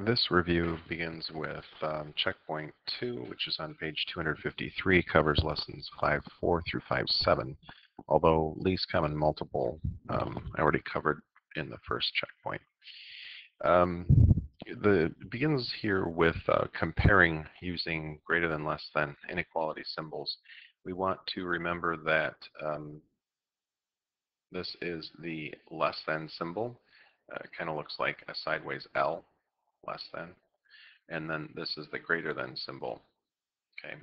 This review begins with checkpoint 2, which is on page 253, covers lessons 5.4 through 5.7, although least common multiple I already covered in the first checkpoint. Um, it begins here with comparing using greater than, less than inequality symbols. We want to remember that this is the less than symbol. It kind of looks like a sideways L, less than. And then this is the greater than symbol. Okay,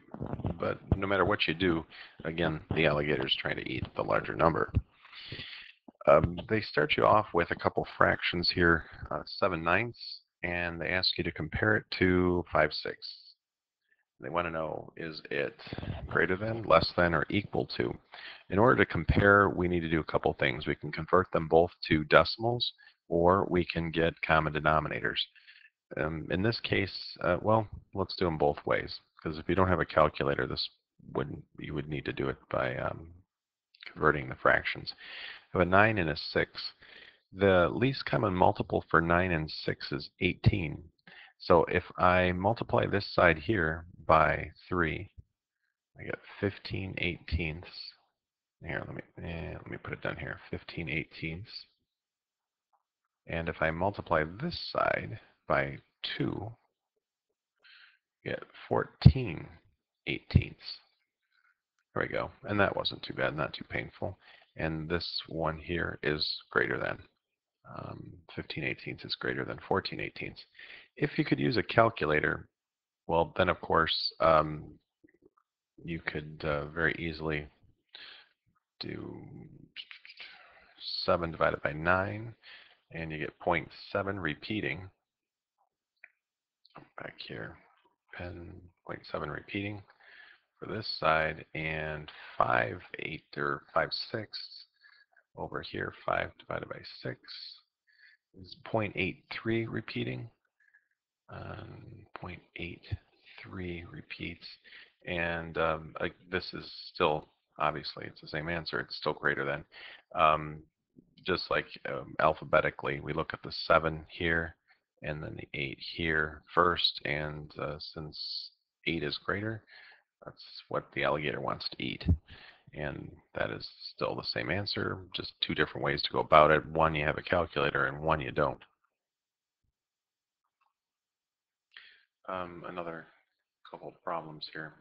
but no matter what you do, again, the alligator is trying to eat the larger number. They start you off with a couple fractions here, 7/9, and they ask you to compare it to 5/6. They want to know, is it greater than, less than, or equal to? In order to compare, we need to do a couple things. We can convert them both to decimals, or we can get common denominators. In this case, well, let's do them both ways, because if you don't have a calculator, you would need to do it by converting the fractions. I have a 9 and a 6. The least common multiple for 9 and 6 is 18. So if I multiply this side here by 3, I get 15/18. Here, let me put it down here, 15/18. And if I multiply this side by 2, I get 14/18. There we go. And that wasn't too bad, not too painful. And this one here is greater than. 15/18 is greater than 14/18. If you could use a calculator, well, then of course you could very easily do 7 divided by 9, and you get 0.7 repeating. Back here, pen 0.7 repeating for this side, and 5/8 or 5/6 over here. 5 divided by 6 is 0.83 repeating. 0.83 repeats, and this is still, obviously it's the same answer, it's still greater than. Just like alphabetically, we look at the 7 here and then the 8 here first, and since 8 is greater, that's what the alligator wants to eat. And that is still the same answer, just two different ways to go about it. One, you have a calculator, and one, you don't. Another couple of problems here.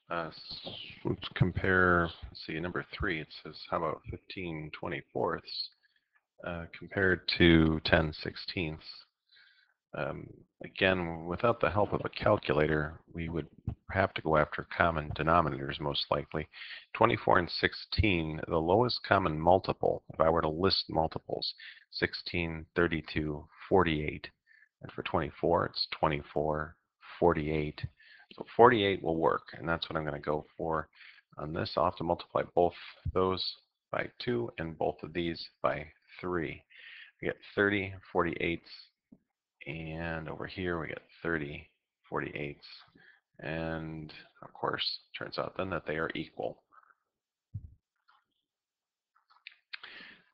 Let's compare, let's see, number 3, it says, how about 15/24 compared to 10/16? Again, without the help of a calculator, we would have to go after common denominators most likely. 24 and 16, the lowest common multiple, if I were to list multiples, 16, 32, 48. And for 24, it's 24, 48. So 48 will work, and that's what I'm going to go for. On this, I'll have to multiply both those by 2 and both of these by 3. We get 30/48, and over here we get 30/48. And of course, it turns out then that they are equal.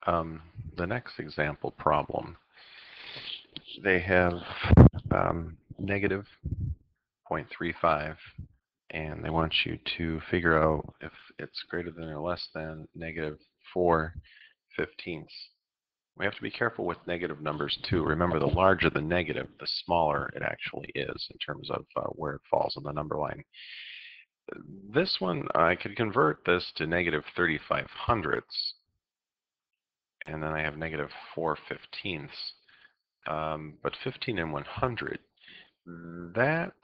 The next example problem, they have negative 0.35, and they want you to figure out if it's greater than or less than negative 4/15. We have to be careful with negative numbers too. Remember, the larger the negative, the smaller it actually is in terms of where it falls on the number line. This one, I could convert this to negative 35/100, and then I have negative 4/15. But 15 and 100, that,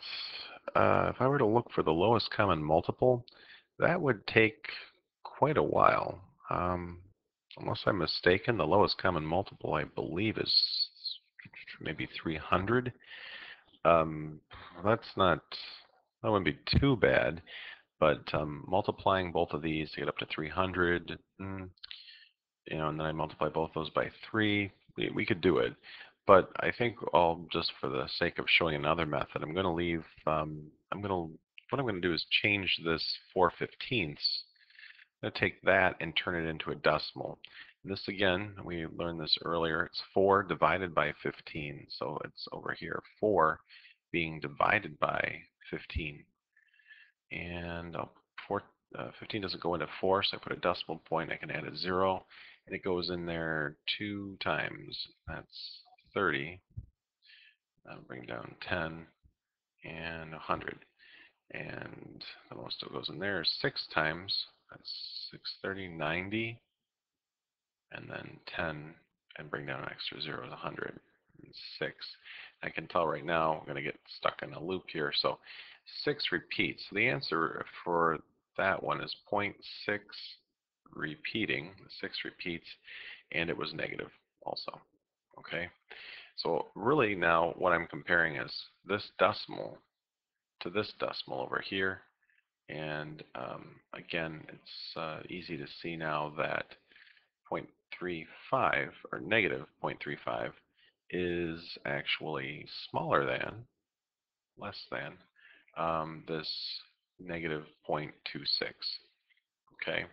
if I were to look for the lowest common multiple, that would take quite a while. Unless I'm mistaken, the lowest common multiple, I believe, is maybe 300. That's not, that wouldn't be too bad, but multiplying both of these to get up to 300, and then I multiply both those by 3, we could do it. But I think just for the sake of showing another method, I'm going to leave, what I'm going to do is change this 4/15. I'm going to take that and turn it into a decimal. This again, we learned this earlier. It's 4 divided by 15. So it's over here, 4 being divided by 15. And 15 doesn't go into 4, so I put a decimal point. I can add a 0, and it goes in there 2 times. That's 30. That'll bring down 10 and 100. And the most that goes in there is 6 times. That's 630, 90, and then 10, and bring down an extra 0 is 100. And 6. I can tell right now I'm going to get stuck in a loop here. So 6 repeats. So the answer for that one is 0.6 repeating. 6 repeats, and it was negative also. Okay. So really now what I'm comparing is this decimal to this decimal over here. And again, it's easy to see now that 0.35 or negative 0.35 is actually smaller than, less than, this negative 0.26. Okay,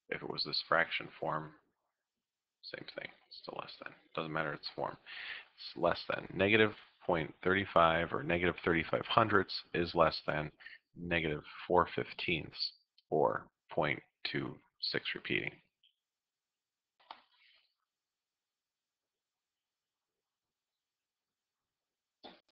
if it was this fraction form, same thing, still less than. Doesn't matter its form. It's less than. Negative 0.35 or negative 35 hundredths is less than negative 4/15 or 0.26 repeating.